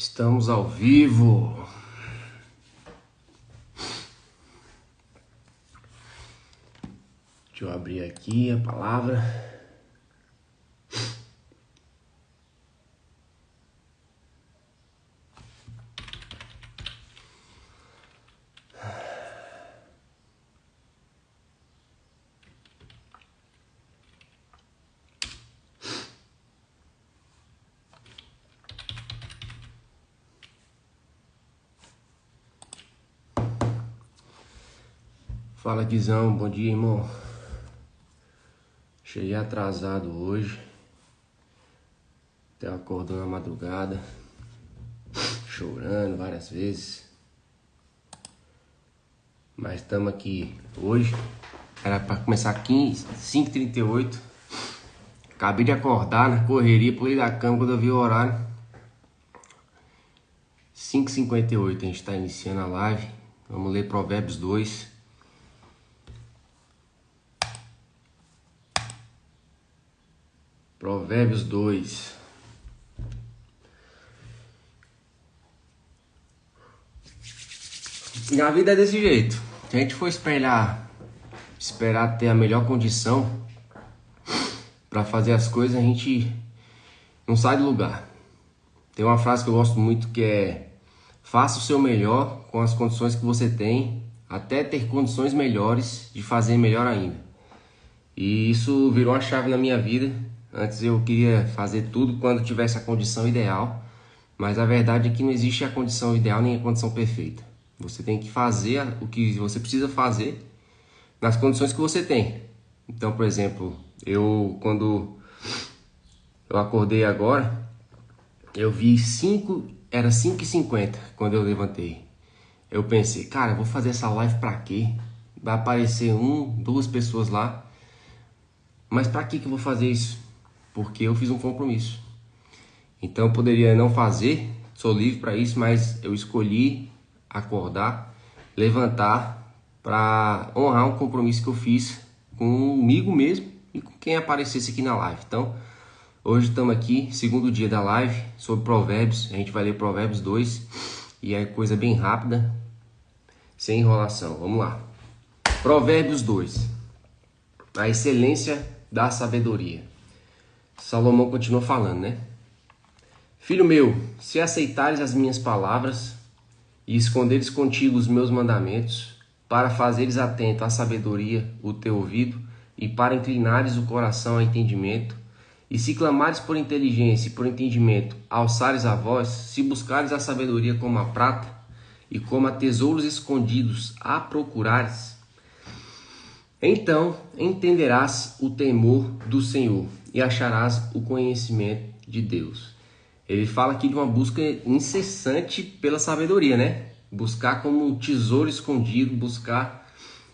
Estamos ao vivo. Deixa eu abrir aqui a palavra. Fala, Guizão, bom dia, irmão. Cheguei atrasado hoje. Até acordou na madrugada, chorando várias vezes. Mas estamos aqui hoje. Era para começar 5h38. Acabei de acordar na correria, pulei da cama quando eu vi o horário. 5h58 a gente está iniciando a live. Vamos ler Provérbios 2. Provérbios 2. E a vida é desse jeito. Se a gente for esperar ter a melhor condição para fazer as coisas, a gente não sai do lugar. Tem uma frase que eu gosto muito que é: faça o seu melhor com as condições que você tem, até ter condições melhores de fazer melhor ainda. E isso virou uma chave na minha vida. Antes eu queria fazer tudo quando tivesse a condição ideal, mas a verdade é que não existe a condição ideal nem a condição perfeita. Você tem que fazer o que você precisa fazer nas condições que você tem. Então, por exemplo, quando eu acordei agora, eu vi era 5h50 quando eu levantei. Eu pensei, cara, eu vou fazer essa live pra quê? Vai aparecer 2 pessoas lá. Mas pra que eu vou fazer isso? Porque eu fiz um compromisso. Então eu poderia não fazer, sou livre para isso, mas eu escolhi acordar, levantar para honrar um compromisso que eu fiz comigo mesmo e com quem aparecesse aqui na live. Então, hoje estamos aqui, segundo dia da live, sobre Provérbios. A gente vai ler Provérbios 2 e é coisa bem rápida, sem enrolação. Vamos lá. Provérbios 2. A excelência da sabedoria. Salomão continua falando, né? Filho meu, se aceitares as minhas palavras e esconderes contigo os meus mandamentos, para fazeres atento à sabedoria o teu ouvido e para inclinares o coração ao entendimento, e se clamares por inteligência e por entendimento, alçares a voz, se buscares a sabedoria como a prata e como a tesouros escondidos a procurares, então entenderás o temor do Senhor e acharás o conhecimento de Deus. Ele fala aqui de uma busca incessante pela sabedoria, né? Buscar como um tesouro escondido, buscar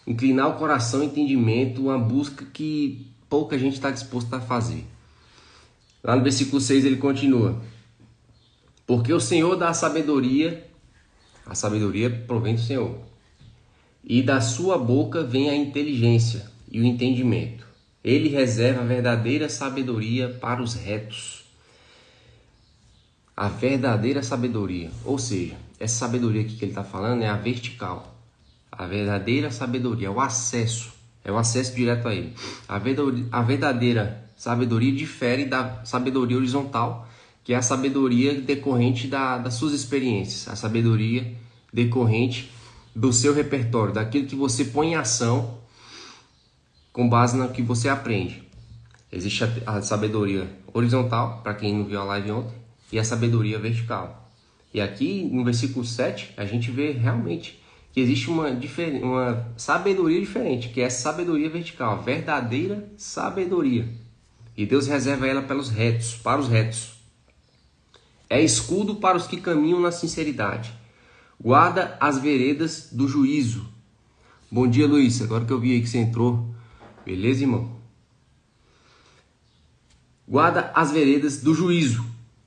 inclinar o coração ao entendimento, uma busca que pouca gente está disposta a fazer. Lá no versículo 6 ele continua: porque o Senhor dá a sabedoria provém do Senhor, e da sua boca vem a inteligência e o entendimento. Ele reserva a verdadeira sabedoria para os retos. A verdadeira sabedoria, ou seja, essa sabedoria aqui que ele está falando é a vertical. A verdadeira sabedoria é o acesso direto a ele. A verdadeira sabedoria difere da sabedoria horizontal, que é a sabedoria decorrente das suas experiências, a sabedoria decorrente do seu repertório, daquilo que você põe em ação com base no que você aprende. Existe a sabedoria horizontal, para quem não viu a live ontem, e a sabedoria vertical. E aqui no versículo 7 a gente vê realmente que existe uma sabedoria diferente, que é a sabedoria vertical, a verdadeira sabedoria. E Deus reserva ela para os retos. É escudo para os que caminham na sinceridade. Guarda as veredas do juízo. Bom dia, Luiz. Agora que eu vi aí que você entrou. Beleza, irmão? Guarda as veredas do juízo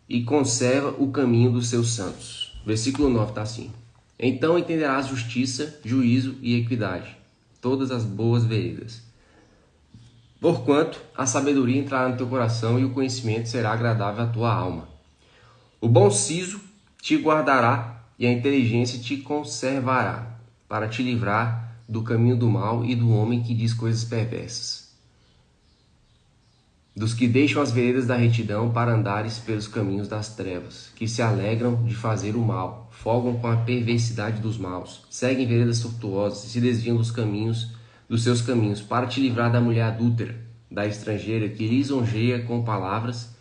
e conserva o caminho dos seus santos. Versículo 9 está assim: então entenderás justiça, juízo e equidade, todas as boas veredas. Porquanto a sabedoria entrará no teu coração e o conhecimento será agradável à tua alma. O bom siso te guardará e a inteligência te conservará, para te livrar do caminho do mal e do homem que diz coisas perversas, dos que deixam as veredas da retidão para andares pelos caminhos das trevas, que se alegram de fazer o mal, folgam com a perversidade dos maus, seguem veredas tortuosas e se desviam dos seus caminhos, para te livrar da mulher adúltera, da estrangeira que lisonjeia com palavras,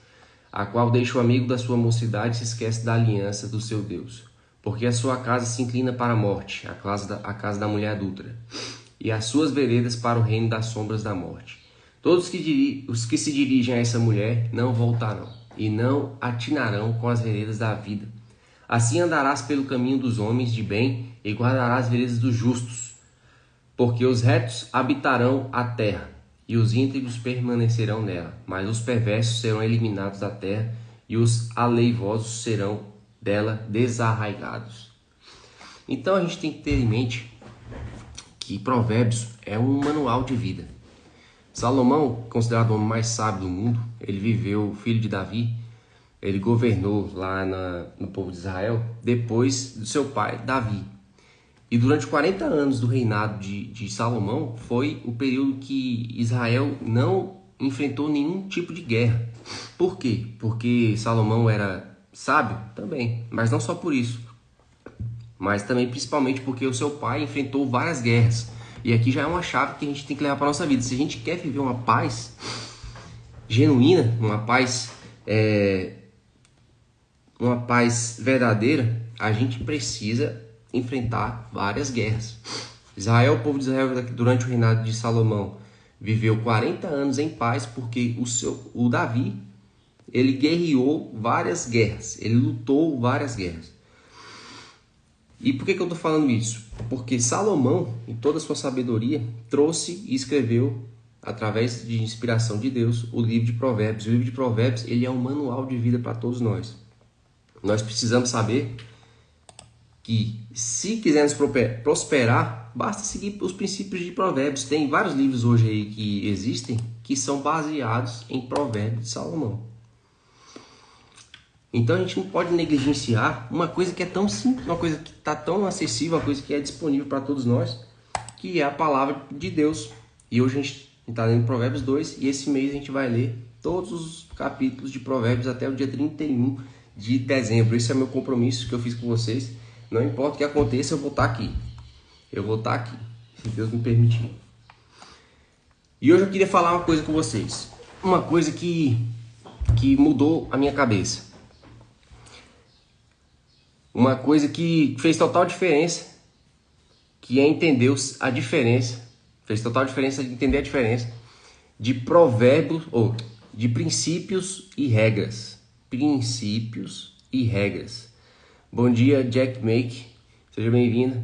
a qual deixa o amigo da sua mocidade e se esquece da aliança do seu Deus. Porque a sua casa se inclina para a morte, a casa da mulher adúltera, e as suas veredas para o reino das sombras da morte. Todos os que se dirigem a essa mulher não voltarão, e não atinarão com as veredas da vida. Assim andarás pelo caminho dos homens de bem, e guardarás as veredas dos justos. Porque os retos habitarão a terra, e os íntegros permanecerão nela, mas os perversos serão eliminados da terra, e os aleivosos serão dela desarraigados. Então a gente tem que ter em mente que Provérbios é um manual de vida. Salomão, considerado o homem mais sábio do mundo, ele viveu, filho de Davi, ele governou lá no povo de Israel depois do seu pai Davi. E durante 40 anos do reinado de Salomão foi o período que Israel não enfrentou nenhum tipo de guerra. Por quê? Porque Salomão era sábio? Também, mas não só por isso. Mas também principalmente porque o seu pai enfrentou várias guerras. E aqui já é uma chave que a gente tem que levar para a nossa vida. Se a gente quer viver uma paz genuína, uma paz verdadeira, a gente precisa enfrentar várias guerras. O povo de Israel, durante o reinado de Salomão, viveu 40 anos em paz porque o Davi, ele guerreou várias guerras, ele lutou várias guerras. E por que eu estou falando isso? Porque Salomão, em toda a sua sabedoria, trouxe e escreveu, através de inspiração de Deus, o livro de Provérbios. O livro de Provérbios, ele é um manual de vida para todos nós. Nós precisamos saber que, se quisermos prosperar, basta seguir os princípios de Provérbios. Tem vários livros hoje aí que existem que são baseados em Provérbios de Salomão. Então a gente não pode negligenciar uma coisa que é tão simples, uma coisa que está tão acessível, uma coisa que é disponível para todos nós, que é a palavra de Deus. E hoje a gente está lendo Provérbios 2 e esse mês a gente vai ler todos os capítulos de Provérbios até o dia 31 de dezembro. Esse é meu compromisso que eu fiz com vocês. Não importa o que aconteça, eu vou estar aqui. Eu vou estar aqui, se Deus me permitir. E hoje eu queria falar uma coisa com vocês. Uma coisa que mudou a minha cabeça. Uma coisa que fez total diferença, que é entender a diferença, fez total diferença de entender a diferença de provérbios, ou de princípios e regras. Princípios e regras. Bom dia, Jack Make, seja bem-vinda.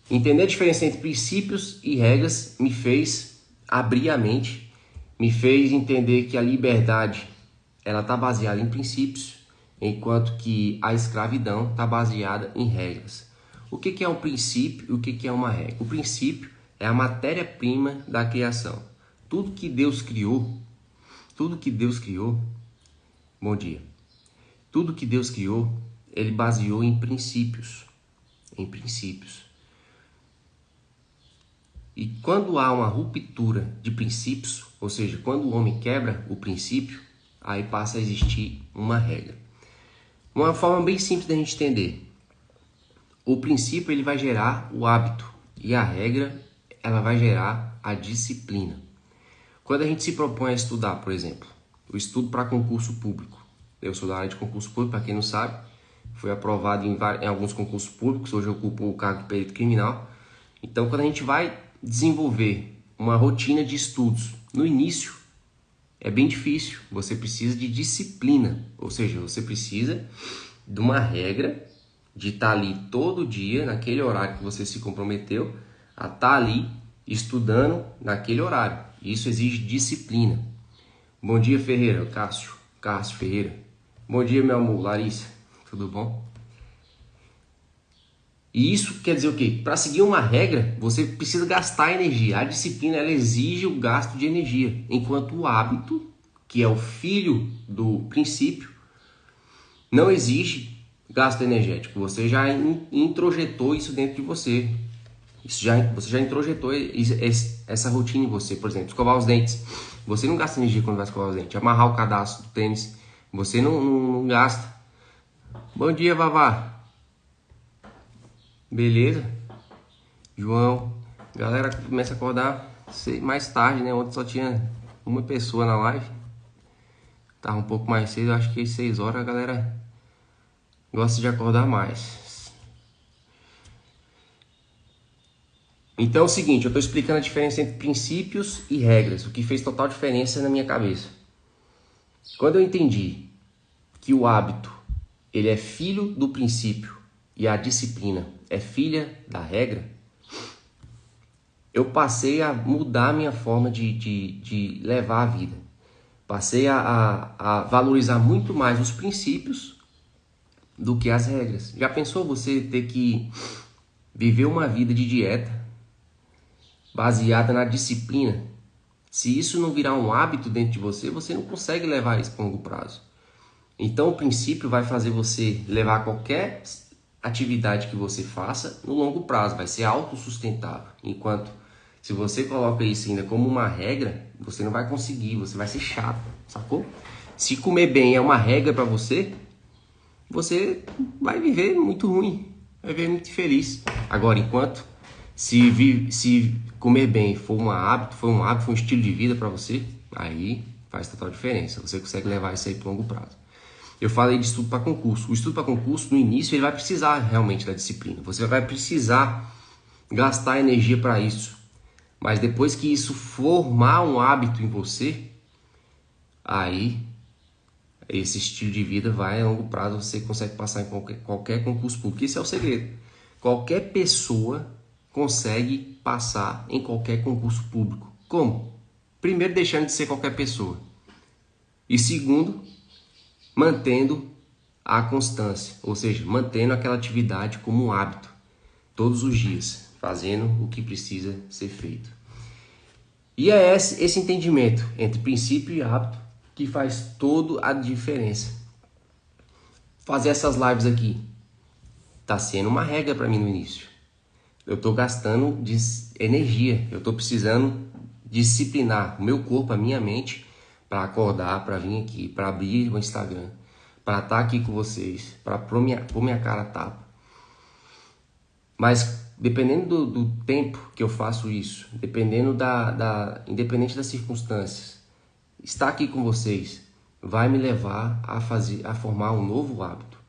Entender a diferença entre princípios e regras me fez abrir a mente, me fez entender que a liberdade ela está baseada em princípios, enquanto que a escravidão está baseada em regras. O que é um princípio e o que é uma regra? O princípio é a matéria-prima da criação. Tudo que Deus criou, bom dia, tudo que Deus criou, ele baseou em princípios, E quando há uma ruptura de princípios, ou seja, quando o homem quebra o princípio, aí passa a existir uma regra. Uma forma bem simples da gente entender. O princípio ele vai gerar o hábito e a regra ela vai gerar a disciplina. Quando a gente se propõe a estudar, por exemplo, o estudo para concurso público. Eu sou da área de concurso público, para quem não sabe, fui aprovado em alguns concursos públicos, hoje eu ocupo o cargo de perito criminal. Então, quando a gente vai desenvolver uma rotina de estudos, no início é bem difícil, você precisa de disciplina, ou seja, você precisa de uma regra de estar ali todo dia, naquele horário que você se comprometeu, a estar ali estudando naquele horário. Isso exige disciplina. Bom dia, Ferreira, Cássio Ferreira. Bom dia, meu amor, Larissa, tudo bom? E isso quer dizer o quê? Para seguir uma regra, você precisa gastar energia. A disciplina ela exige o gasto de energia, enquanto o hábito, que é o filho do princípio, não exige gasto energético. Você já introjetou isso dentro de você. Você já introjetou essa rotina em você. Por exemplo, escovar os dentes. Você não gasta energia quando vai escovar os dentes. Amarrar o cadastro do tênis. Você não gasta. Bom dia, Vavá. Beleza? João. Galera começa a acordar mais tarde, né? Ontem só tinha uma pessoa na live. Tava um pouco mais cedo. Acho que às 6 horas a galera gosta de acordar mais. Então é o seguinte, eu estou explicando a diferença entre princípios e regras, o que fez total diferença na minha cabeça. Quando eu entendi que o hábito, ele é filho do princípio e a disciplina é filha da regra, eu passei a mudar a minha forma de levar a vida. Passei a valorizar muito mais os princípios do que as regras. Já pensou você ter que viver uma vida de dieta baseada na disciplina? Se isso não virar um hábito dentro de você, você não consegue levar isso para longo prazo. Então o princípio vai fazer você levar qualquer atividade que você faça no longo prazo, vai ser autossustentável. Enquanto se você coloca isso ainda como uma regra, você não vai conseguir, você vai ser chato, sacou? Se comer bem é uma regra para você, você vai viver muito ruim, vai viver muito infeliz. Agora, enquanto se comer bem for um hábito, foi um estilo de vida para você, aí faz total diferença. Você consegue levar isso aí para longo prazo. Eu falei de estudo para concurso. O estudo para concurso, no início, ele vai precisar realmente da disciplina. Você vai precisar gastar energia para isso. Mas depois que isso formar um hábito em você, aí esse estilo de vida vai a longo prazo, você consegue passar em qualquer concurso público. Esse é o segredo. Qualquer pessoa consegue passar em qualquer concurso público. Como? Primeiro, deixando de ser qualquer pessoa. E segundo, mantendo a constância, ou seja, mantendo aquela atividade como um hábito, todos os dias, fazendo o que precisa ser feito. E é esse entendimento entre princípio e hábito que faz toda a diferença. Fazer essas lives aqui está sendo uma regra para mim no início. Eu estou gastando energia, eu estou precisando disciplinar o meu corpo, a minha mente, para acordar, para vir aqui, para abrir o Instagram, para estar aqui com vocês, para pôr minha cara a tapa. Mas dependendo do tempo que eu faço isso, dependendo independente das circunstâncias, estar aqui com vocês vai me levar a formar um novo hábito,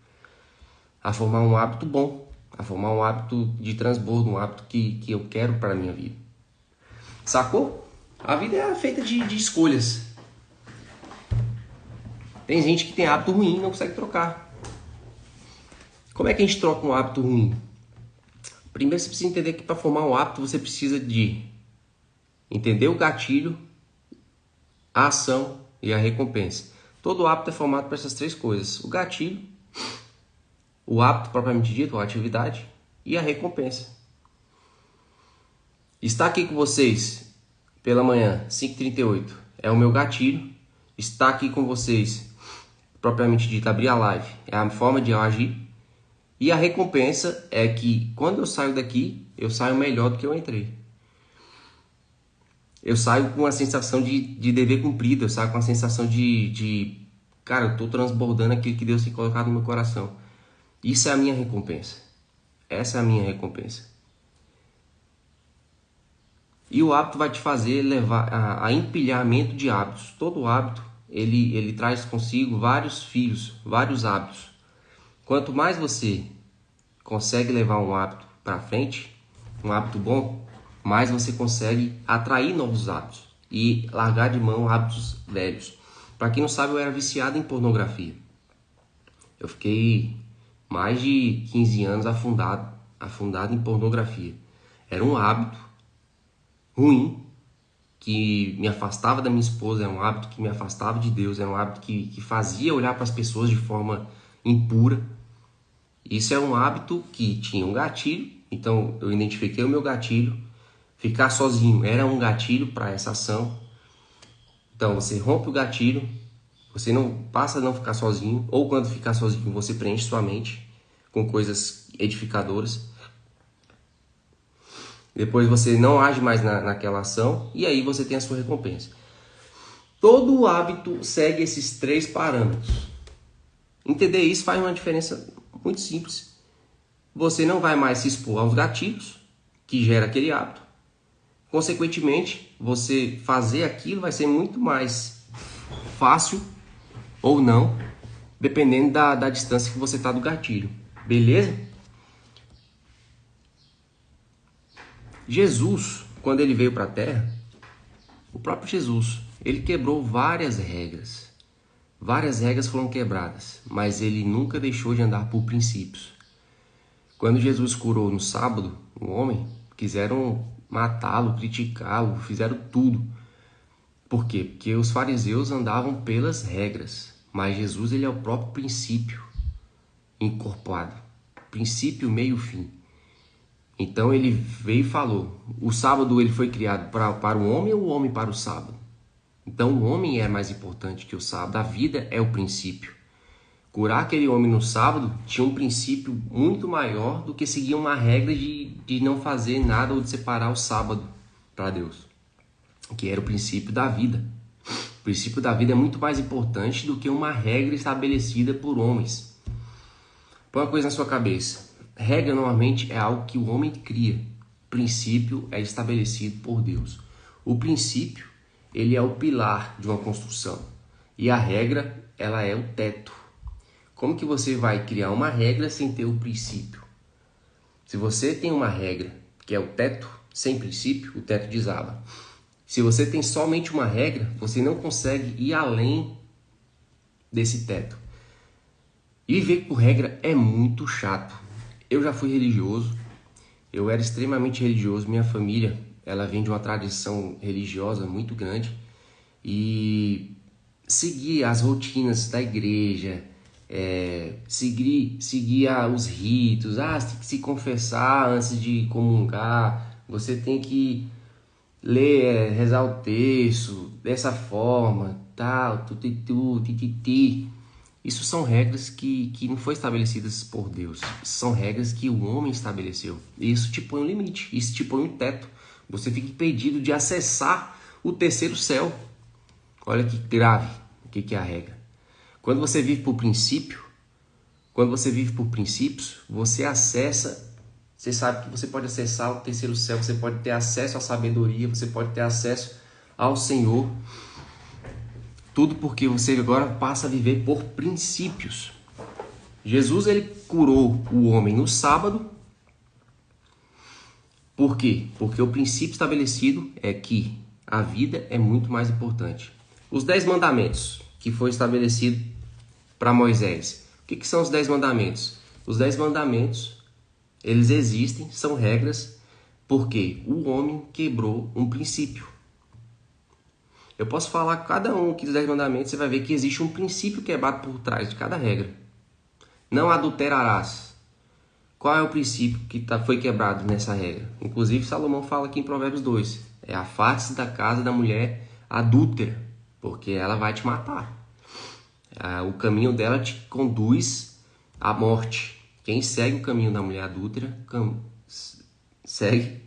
a formar um hábito bom, a formar um hábito de transbordo, um hábito que eu quero para a minha vida. Sacou? A vida é feita de escolhas. Tem gente que tem hábito ruim e não consegue trocar. Como é que a gente troca um hábito ruim? Primeiro você precisa entender que para formar um hábito você precisa de entender o gatilho, a ação e a recompensa. Todo hábito é formado por essas três coisas: o gatilho, o hábito propriamente dito, a atividade, e a recompensa. Estar aqui com vocês pela manhã, 5h38, é o meu gatilho. Estar aqui com vocês, propriamente dito, abrir a live, é a forma de eu agir. E a recompensa é que quando eu saio daqui, eu saio melhor do que eu entrei. Eu saio com a sensação de dever cumprido, eu saio com a sensação cara, eu estou transbordando aquilo que Deus tem colocado no meu coração. Isso é a minha recompensa. Essa é a minha recompensa. E o hábito vai te fazer levar a empilhamento de hábitos. Todo hábito, ele traz consigo vários filhos, vários hábitos. Quanto mais você consegue levar um hábito para frente, um hábito bom, mais você consegue atrair novos hábitos e largar de mão hábitos velhos. Para quem não sabe, eu era viciado em pornografia. Eu fiquei mais de 15 anos afundado em pornografia. Era um hábito ruim que me afastava da minha esposa, era um hábito que me afastava de Deus, era um hábito que fazia olhar para as pessoas de forma impura. Isso é um hábito que tinha um gatilho, então eu identifiquei o meu gatilho. Ficar sozinho era um gatilho para essa ação. Então você rompe o gatilho, você não passa a não ficar sozinho, ou quando ficar sozinho você preenche sua mente. com coisas edificadoras. Depois você não age mais naquela ação e aí você tem a sua recompensa. Todo hábito segue esses 3 parâmetros. Entender isso faz uma diferença muito simples. Você não vai mais se expor aos gatilhos que gera aquele hábito. Consequentemente, você fazer aquilo vai ser muito mais fácil ou não, dependendo da distância que você está do gatilho. Beleza? Jesus, quando ele veio para a Terra, o próprio Jesus, ele quebrou várias regras. Várias regras foram quebradas, mas ele nunca deixou de andar por princípios. Quando Jesus curou no sábado um homem, quiseram matá-lo, criticá-lo, fizeram tudo. Por quê? Porque os fariseus andavam pelas regras, mas Jesus ele é o próprio princípio incorporado. Princípio, meio, fim. Então ele veio e falou, o sábado ele foi criado para o homem ou o homem para o sábado? Então o homem é mais importante que o sábado, a vida é o princípio. Curar aquele homem no sábado tinha um princípio muito maior do que seguir uma regra de não fazer nada ou de separar o sábado para Deus, que era o princípio da vida. O princípio da vida é muito mais importante do que uma regra estabelecida por homens. Põe uma coisa na sua cabeça. Regra normalmente é algo que o homem cria. Princípio é estabelecido por Deus. O princípio, ele é o pilar de uma construção. E a regra, ela é o teto. Como que você vai criar uma regra sem ter o princípio? Se você tem uma regra, que é o teto, sem princípio, o teto desaba. Se você tem somente uma regra, você não consegue ir além desse teto. E viver por regra é muito chato. Eu já fui religioso, eu era extremamente religioso, minha família, ela vem de uma tradição religiosa muito grande e seguir as rotinas da igreja, seguir os ritos, você tem que se confessar antes de comungar, você tem que ler, rezar o texto dessa forma, tal, tititi. Isso são regras que não foram estabelecidas por Deus, são regras que o homem estabeleceu. Isso te põe um limite, isso te põe um teto. Você fica impedido de acessar o terceiro céu. Olha que grave o que é a regra. Quando você vive por princípio, quando você vive por princípios, você acessa, você sabe que você pode acessar o terceiro céu, você pode ter acesso à sabedoria, você pode ter acesso ao Senhor. Tudo porque você agora passa a viver por princípios. Jesus ele curou o homem no sábado. Por quê? Porque o princípio estabelecido é que a vida é muito mais importante. Os 10 mandamentos que foi estabelecido para Moisés. O que são os 10 mandamentos? Os 10 mandamentos, eles existem, são regras, porque o homem quebrou um princípio. Eu posso falar cada um aqui dos 10 mandamentos, você vai ver que existe um princípio quebrado por trás de cada regra. Não adulterarás. Qual é o princípio que foi quebrado nessa regra? Inclusive, Salomão fala aqui em Provérbios 2. É afaste-se da casa da mulher adúltera, porque ela vai te matar. O caminho dela te conduz à morte. Quem segue o caminho da mulher adúltera segue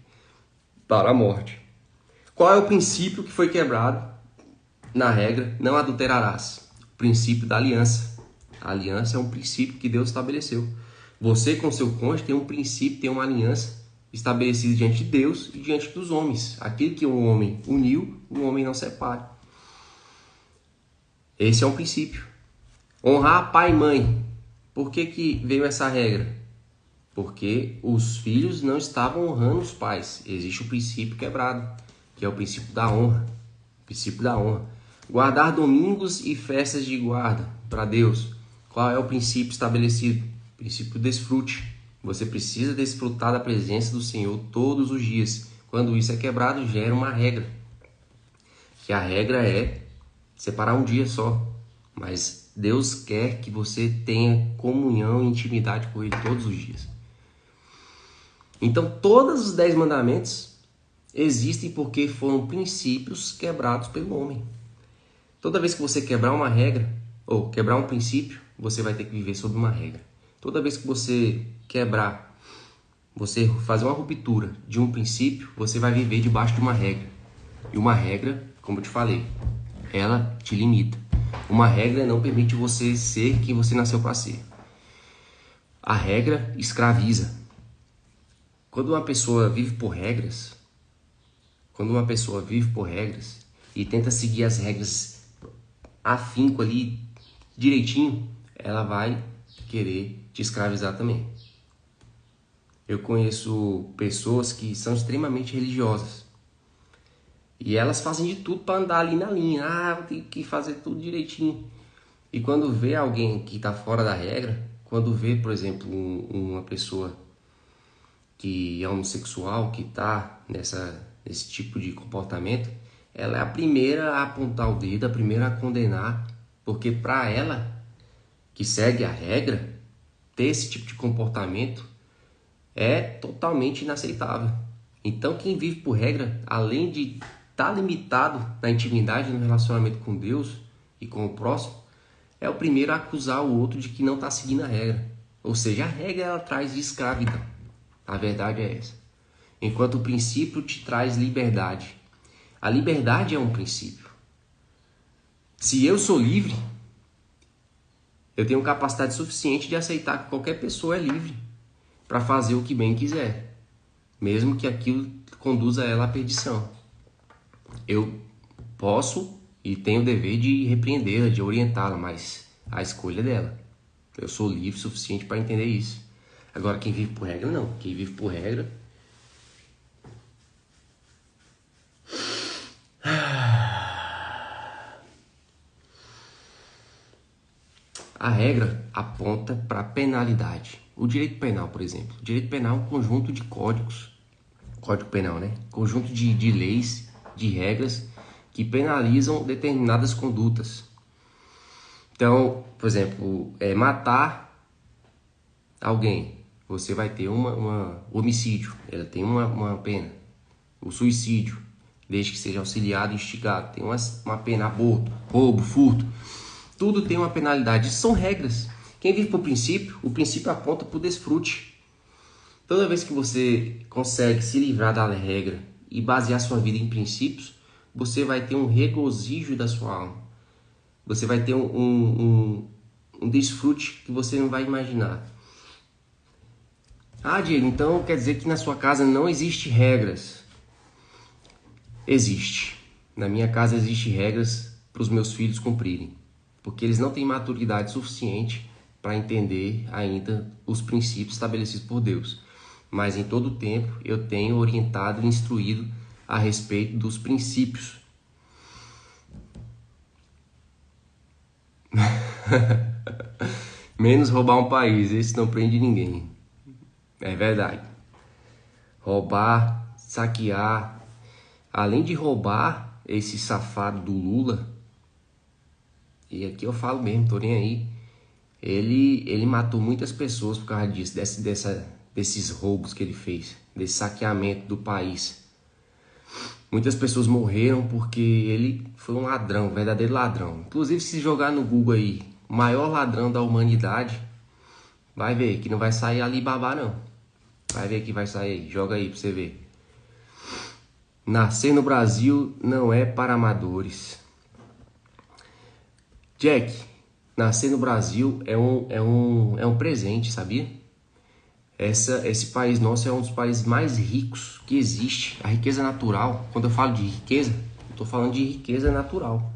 para a morte. Qual é o princípio que foi quebrado na regra? Não adulterarás. O princípio da aliança. A aliança é um princípio que Deus estabeleceu. Você com seu cônjuge tem um princípio, tem uma aliança estabelecida diante de Deus e diante dos homens. Aquilo que um homem uniu, um homem não separa. Esse é um princípio. Honrar pai e mãe. Por que veio essa regra? Porque os filhos não estavam honrando os pais. Existe o princípio quebrado, que é o princípio da honra. O princípio da honra. Guardar domingos e festas de guarda para Deus. Qual é o princípio estabelecido? O princípio do desfrute. Você precisa desfrutar da presença do Senhor todos os dias. Quando isso é quebrado, gera uma regra. Que a regra é separar um dia só. Mas Deus quer que você tenha comunhão e intimidade com Ele todos os dias. Então, todos os 10 mandamentos existem porque foram princípios quebrados pelo homem. Toda vez que você quebrar uma regra, ou quebrar um princípio, você vai ter que viver sob uma regra. Toda vez que você quebrar, você fazer uma ruptura de um princípio, você vai viver debaixo de uma regra. E uma regra, como eu te falei, ela te limita. Uma regra não permite você ser quem você nasceu para ser. A regra escraviza. Quando uma pessoa vive por regras, e tenta seguir as regras afinco ali direitinho, ela vai querer te escravizar também. Eu conheço pessoas que são extremamente religiosas e elas fazem de tudo para andar ali na linha. Eu tenho que fazer tudo direitinho. E quando vê alguém que está fora da regra, quando vê, por exemplo, uma pessoa que é homossexual, que está nesse tipo de comportamento, ela é a primeira a apontar o dedo, a primeira a condenar, porque para ela, que segue a regra, ter esse tipo de comportamento é totalmente inaceitável. Então quem vive por regra, além de estar limitado na intimidade, no relacionamento com Deus e com o próximo, é o primeiro a acusar o outro de que não está seguindo a regra. Ou seja, a regra ela traz de escravidão. A verdade é essa. Enquanto o princípio te traz liberdade. A liberdade é um princípio. Se eu sou livre, eu tenho capacidade suficiente de aceitar que qualquer pessoa é livre para fazer o que bem quiser, mesmo que aquilo conduza ela à perdição. Eu posso e tenho o dever de repreendê-la, de orientá-la, mas a escolha é dela. Eu sou livre o suficiente para entender isso. Agora, quem vive por regra, não. Quem vive por regra... A regra aponta para a penalidade. O direito penal, por exemplo. O direito penal é um conjunto de códigos. Código penal, né? Conjunto de leis, de regras que penalizam determinadas condutas. Então, por exemplo, matar alguém. Você vai ter um homicídio. Ela tem uma pena. O suicídio, desde que seja auxiliado e instigado, tem uma pena. Aborto, roubo, furto. Tudo tem uma penalidade. Isso são regras. Quem vive por princípio, o princípio aponta para o desfrute. Toda vez que você consegue se livrar da regra e basear sua vida em princípios, você vai ter um regozijo da sua alma. Você vai ter um desfrute que você não vai imaginar. Diego, então quer dizer que na sua casa não existe regras? Existe. Na minha casa existe regras para os meus filhos cumprirem. Porque eles não têm maturidade suficiente para entender ainda os princípios estabelecidos por Deus. Mas em todo o tempo eu tenho orientado e instruído a respeito dos princípios. Menos roubar um país, esse não prende ninguém. É verdade. Roubar, saquear. Além de roubar, esse safado do Lula, e aqui eu falo mesmo, tô nem aí, ele matou muitas pessoas por causa disso, desses roubos que ele fez, desse saqueamento do país. Muitas pessoas morreram porque ele foi um ladrão, um verdadeiro ladrão. Inclusive, se jogar no Google aí, o maior ladrão da humanidade, vai ver que não vai sair Alibaba não. Vai ver que vai sair, joga aí pra você ver. Nascer no Brasil não é para amadores. Jack, nascer no Brasil é um presente, sabia? Esse país nosso é um dos países mais ricos que existe. A riqueza natural, quando eu falo de riqueza, eu estou falando de riqueza natural.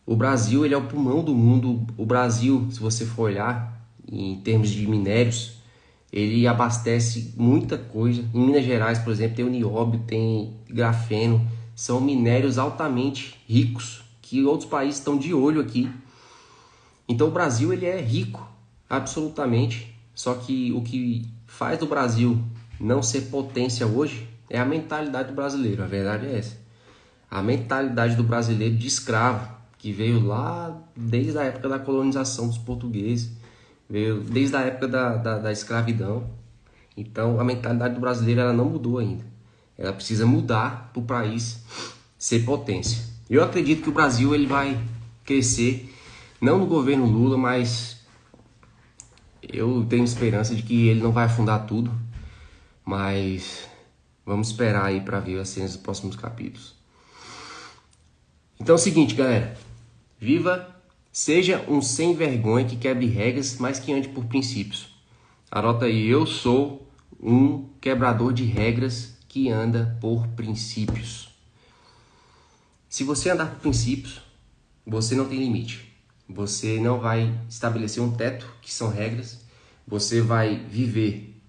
O Brasil ele é o pulmão do mundo. O Brasil, se você for olhar em termos de minérios, ele abastece muita coisa. Em Minas Gerais, por exemplo, tem o nióbio, tem grafeno. São minérios altamente ricos que outros países estão de olho aqui. Então o Brasil ele é rico, absolutamente. Só que o que faz do Brasil não ser potência hoje é a mentalidade do brasileiro. A verdade é essa. A mentalidade do brasileiro de escravo, que veio lá desde a época da colonização dos portugueses, veio desde a época da escravidão. Então a mentalidade do brasileiro ela não mudou ainda. Ela precisa mudar para o país ser potência. Eu acredito que o Brasil ele vai crescer, não no governo Lula, mas Eu tenho esperança de que ele não vai afundar tudo, mas vamos esperar aí para ver as cenas dos próximos capítulos. Então é o seguinte, galera. Seja um sem vergonha que quebre regras, mas que ande por princípios. Anota aí, eu sou um quebrador de regras que anda por princípios. Se você andar por princípios, você não tem limite. Você não vai estabelecer um teto, que são regras. Você vai viver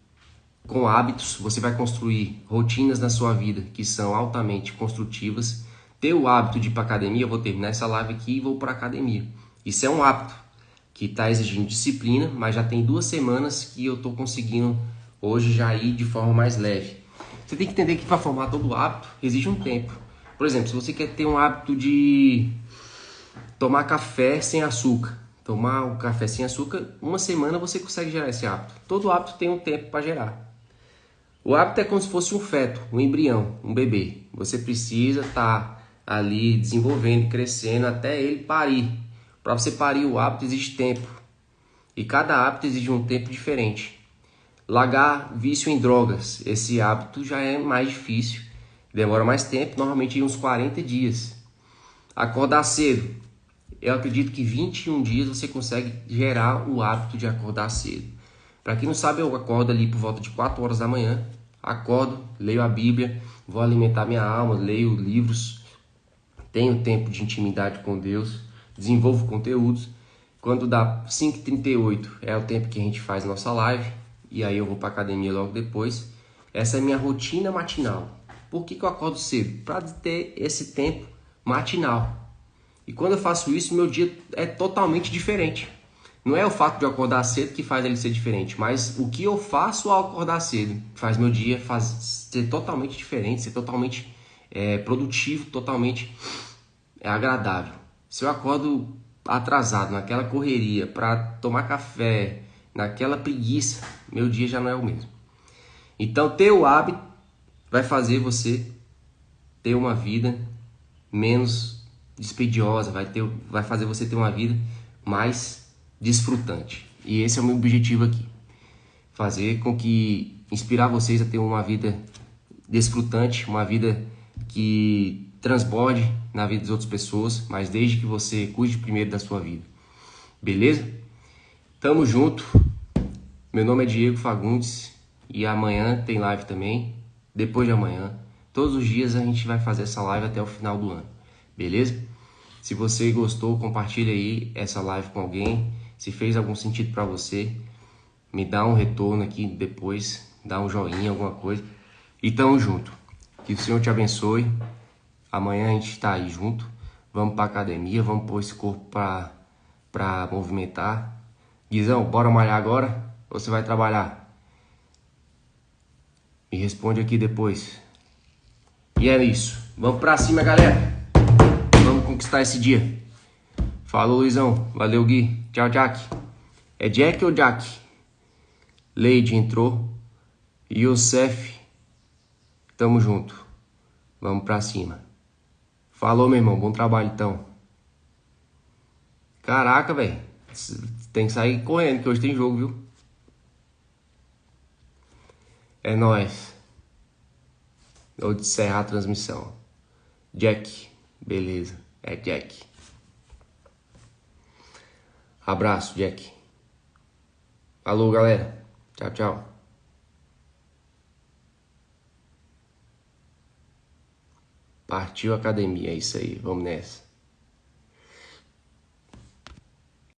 com hábitos, você vai construir rotinas na sua vida que são altamente construtivas. Ter o hábito de ir para academia, eu vou terminar essa live aqui e vou para academia. Isso é um hábito que está exigindo disciplina, mas já tem 2 semanas que eu estou conseguindo hoje já ir de forma mais leve. Você tem que entender que para formar todo o hábito exige um tempo. Por exemplo, se você quer ter um hábito de tomar café sem açúcar, tomar um café sem açúcar, 1 semana você consegue gerar esse hábito. Todo hábito tem um tempo para gerar. O hábito é como se fosse um feto, um embrião, um bebê. Você precisa estar ali desenvolvendo, crescendo até ele parir. Para você parir o hábito exige tempo. E cada hábito exige um tempo diferente. Largar vício em drogas, esse hábito já é mais difícil. Demora mais tempo, normalmente uns 40 dias. Acordar cedo. Eu acredito que 21 dias você consegue gerar o hábito de acordar cedo. Para quem não sabe, eu acordo ali por volta de 4 horas da manhã. Acordo, leio a Bíblia, vou alimentar minha alma, leio livros. Tenho tempo de intimidade com Deus, desenvolvo conteúdos. Quando dá 5h38 é o tempo que a gente faz nossa live. E aí eu vou para academia logo depois. Essa é a minha rotina matinal. Por que eu acordo cedo? Para ter esse tempo matinal. E quando eu faço isso, meu dia é totalmente diferente. Não é o fato de eu acordar cedo que faz ele ser diferente, mas o que eu faço ao acordar cedo faz meu dia ser totalmente diferente, ser totalmente produtivo, totalmente agradável. Se eu acordo atrasado, naquela correria, para tomar café, naquela preguiça, meu dia já não é o mesmo. Então, ter o hábito vai fazer você ter uma vida menos dispendiosa, vai fazer você ter uma vida mais desfrutante. E esse é o meu objetivo aqui. Fazer com que inspirar vocês a ter uma vida desfrutante, uma vida que transborde na vida das outras pessoas, mas desde que você cuide primeiro da sua vida. Beleza? Tamo junto. Meu nome é Diego Fagundes e amanhã tem live também. Depois de amanhã, todos os dias a gente vai fazer essa live até o final do ano. Beleza? Se você gostou, compartilha aí essa live com alguém. Se fez algum sentido para você, me dá um retorno aqui depois, dá um joinha, alguma coisa. E tamo junto. Que o Senhor te abençoe. Amanhã a gente tá aí junto. Vamos pra academia, vamos pôr esse corpo pra movimentar. Guizão, bora malhar agora? Ou você vai trabalhar? Me responde aqui depois. E é isso. Vamos pra cima, galera. Vamos conquistar esse dia. Falou, Luizão. Valeu, Gui. Tchau, Jack. É Jack ou Jack? Leide entrou. Youssef. Tamo junto. Vamos pra cima. Falou, meu irmão. Bom trabalho, então. Caraca, velho. Tem que sair correndo, que hoje tem jogo, viu? É nóis. Vou encerrar a transmissão. Jack. Beleza. É Jack. Abraço, Jack. Falou, galera. Tchau, tchau. Partiu academia, é isso aí. Vamos nessa.